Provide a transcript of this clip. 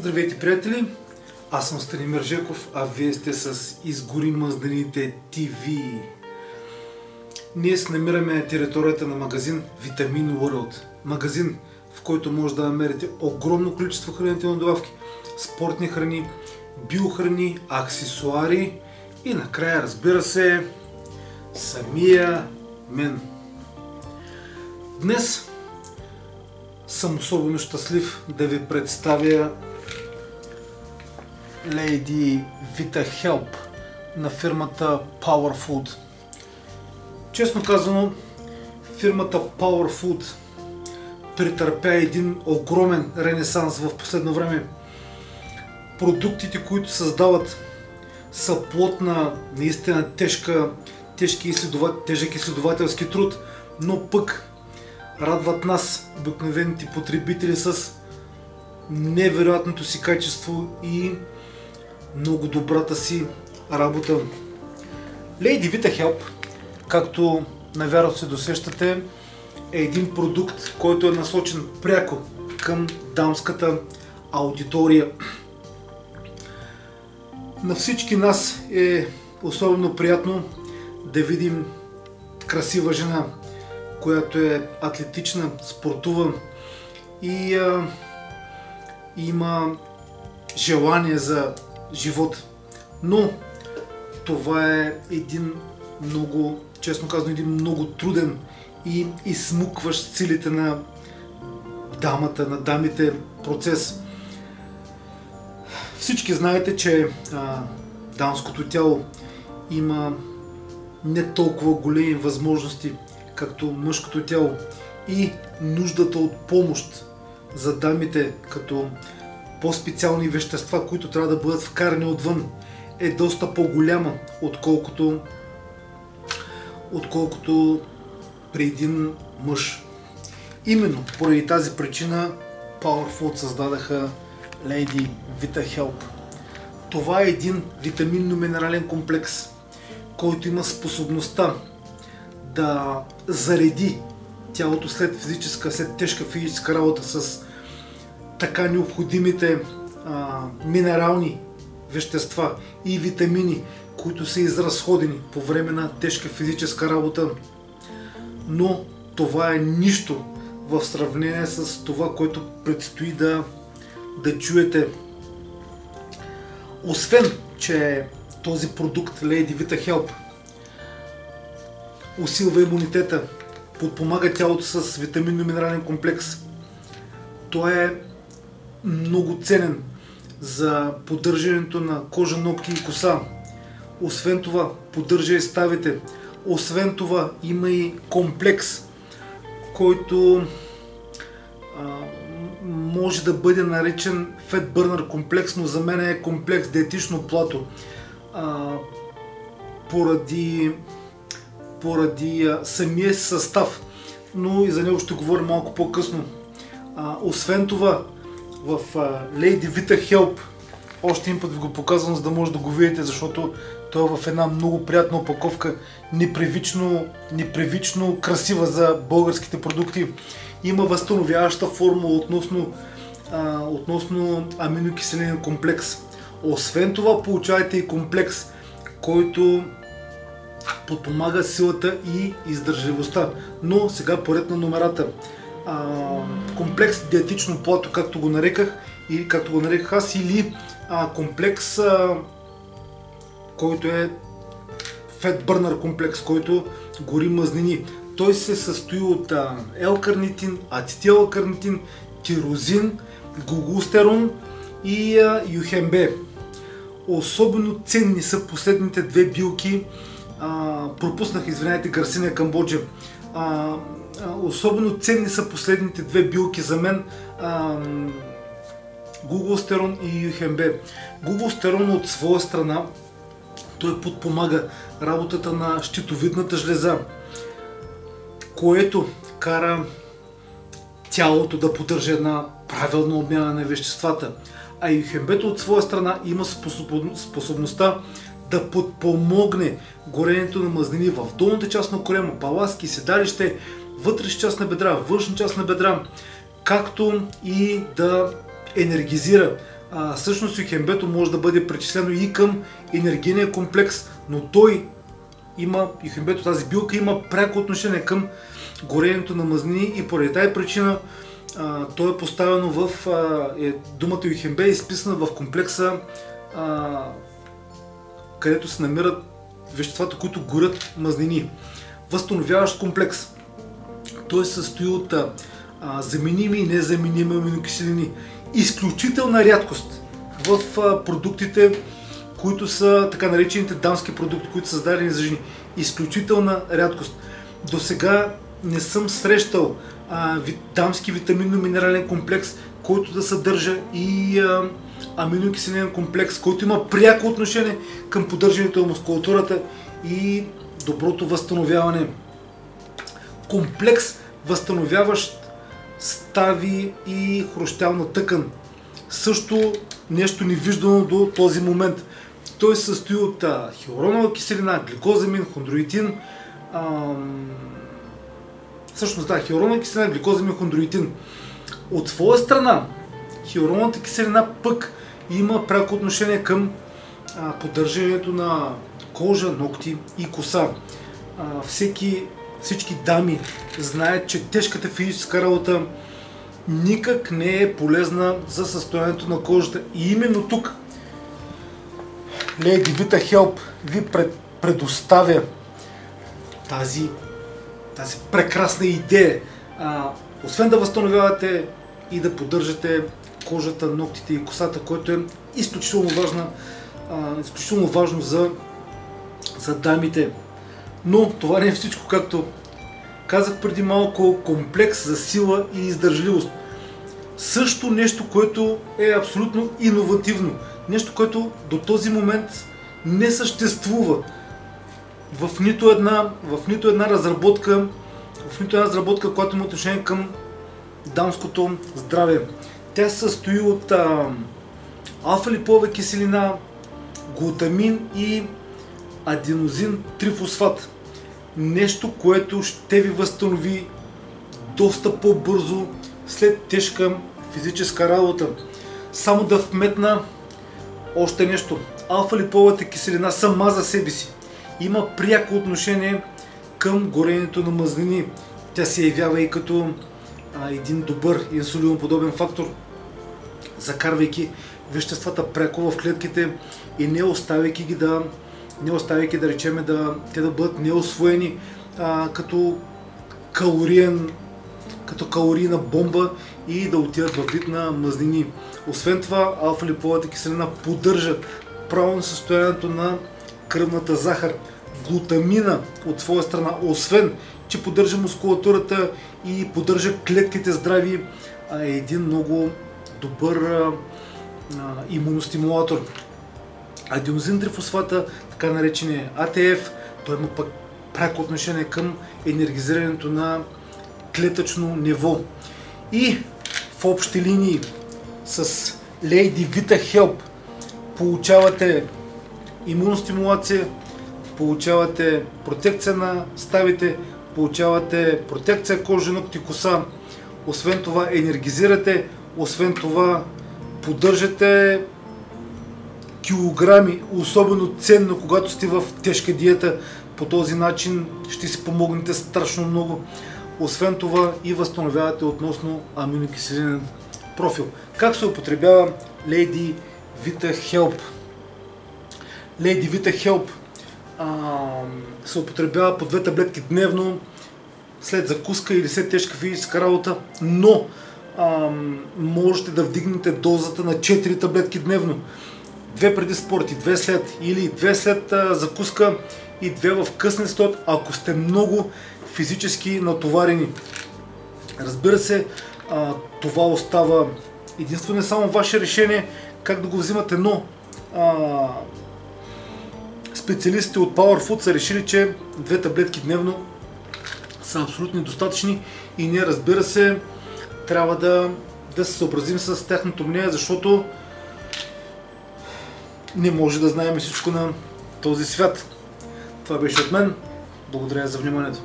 Здравейте, приятели! Аз съм Станимир Жеков, а вие сте с Изгори мазнините ТВ. Ние се намираме на територията на магазин Vitamin World. Магазин, в който може да намерите огромно количество хранителни добавки, спортни храни, биохрани, аксесуари и накрая, разбира се, самия мен. Днес съм особено щастлив да ви представя Lady Vitahelp на фирмата Powerfood. Честно казано, фирмата Powerfood претърпя един огромен ренесанс в последно време. Продуктите, които създават, са плод на наистина тежък изследователски труд, но пък радват нас, обикновените потребители, с невероятното си качество и много добрата си работа. Lady Vitahelp, както навярно се досещате, е един продукт, който е насочен пряко към дамската аудитория. На всички нас е особено приятно да видим красива жена, която е атлетична, спортува и има желание за живот. Но това е един много, честно казано, един много труден и изсмукващ силите на дамата, на дамите процес. Всички знаете, че дамското тяло има не толкова големи възможности, както мъжкото тяло, и нуждата от помощ за дамите, като по-специални вещества, които трябва да бъдат вкарани отвън, е доста по-голяма, отколкото при един мъж. Именно поради тази причина Powerfood създадаха Lady Vitahelp. Това е един витаминно-минерален комплекс, който има способността да зареди тялото след тежка физическа работа с така необходимите минерални вещества и витамини, които са изразходени по време на тежка физическа работа. Но това е нищо в сравнение с това, което предстои да чуете. Освен че този продукт Lady Vitahelp усилва имунитета, подпомага тялото с витаминно-минерален комплекс, той е много ценен за поддържането на кожа, ногти и коса. Освен това, поддържа и ставите. Освен това, има и комплекс, който може да бъде наречен Fat Burner комплекс, но за мен е комплекс диетично плато, поради самия състав, но и за него ще говорим малко по-късно. Освен това, в Lady Vitahelp, още един път ви го показвам, за да може да го видите, защото той е в една много приятна опаковка, непривично красива за българските продукти. Има възстановяваща формула относно аминокиселинен комплекс. Освен това, получавате и комплекс, който подпомага силата и издържливостта. Но сега поред на номерата. Комплекс диетично плато, както го нареках аз, или комплекс, който е Fat Burner комплекс, който гори мазнини. Той се състои от L-карнитин, ацетил-карнитин, тирозин, гугустерон и юхемб. Особено ценни са последните две билки. Гарсиния Камбоджа. Особено ценни са последните две билки за мен, гугустерон и юхемб. Гугустерон от своя страна, той подпомага работата на щитовидната жлеза, което кара тялото да поддържа една правилна обмяна на веществата. А юхембето от своя страна има способността да подпомогне горенето на мазнини в долната част на корема, паласки, седалище, вътрешна част на бедра, външна част на бедра, както и да енергизира Всъщност юхембето може да бъде причислено и към енергийния комплекс, но юхембето, тази билка има пряко отношение към гореенето на мазнини и поради тази причина то е поставено думата юхембе е изписана в комплекса, където се намират веществата, които горят мазнини. Възстановяващ комплекс. Той се състои от заменими и незаменими аминокиселини. Изключителна рядкост в продуктите, които са така наречените дамски продукти, които са създадени за жени. Изключителна рядкост. До сега не съм срещал дамски витаминно-минерален комплекс, който да съдържа и аминокиселинен комплекс, който има пряко отношение към поддържането на мускулатурата и доброто възстановяване. Комплекс, възстановяващ стави и хрущялна тъкан. Също нещо невиждано до този момент. Той се състои от хиалуронова киселина, гликозамин, хондроитин. Хиалуронова киселина, гликозамин, хондроитин. От своя страна, хиалуроновата киселина пък има пряко отношение към поддържането на кожа, ногти и коса. Всички дами знаят, че тежката физическа работа никак не е полезна за състоянието на кожата. И именно тук Lady Vita Help ви предоставя тази прекрасна идея. Освен да възстановявате и да поддържате кожата, ногтите и косата, което е изключително важно за дамите. Но това не е всичко, както казах преди малко, комплекс за сила и издържливост. Също нещо, което е абсолютно иновативно. Нещо, което до този момент не съществува в нито една разработка, която има отношение към дамското здраве. Тя се състои от алфа-липова киселина, глутамин и аденозин трифосфат. Нещо, което ще ви възстанови доста по-бързо след тежка физическа работа. Само да вметна още нещо. Алфа-липовата киселина сама за себе си има пряко отношение към горенето на мазнини. Тя се явява и като един добър инсулиноподобен фактор, закарвайки веществата пряко в клетките и не оставяйки да речем те да бъдат неусвоени като калорийна бомба и да отидат във вид на мазнини. Освен това, алфа-липовата киселина поддържа правилно състоянието на кръвната захар. Глутамина от своя страна, освен че поддържа мускулатурата и поддържа клетките здрави, е един много добър имуностимулатор. Аденозин трифосфата, така наречения АТФ, той има пък пряко отношение към енергизирането на клетъчно ниво. И в общи линии с Lady Vita Help получавате имуностимулация, получавате протекция на ставите, получавате протекция кожа, ногти, коса. Освен това енергизирате, освен това поддържате килограми, особено ценно, когато сте в тежка диета. По този начин ще си помогнете страшно много. Освен това и възстановявате относно аминокиселинен профил. Как се употребява Lady Vita Help? Lady Vita Help се употребява по 2 таблетки дневно след закуска или след тежка физическа работа, но можете да вдигнете дозата на 4 таблетки дневно. 2 преди спорт и 2 след, или 2 след закуска и 2 в късен след, ако сте много физически натоварени. Разбира се, това остава единствено само ваше решение как да го взимате, но специалистите от Power Food са решили, че 2 таблетки дневно са абсолютно достатъчни и ние, разбира се, трябва да се съобразим с тяхното мнение, защото не може да знаем всичко на този свят. Това беше от мен. Благодаря за вниманието.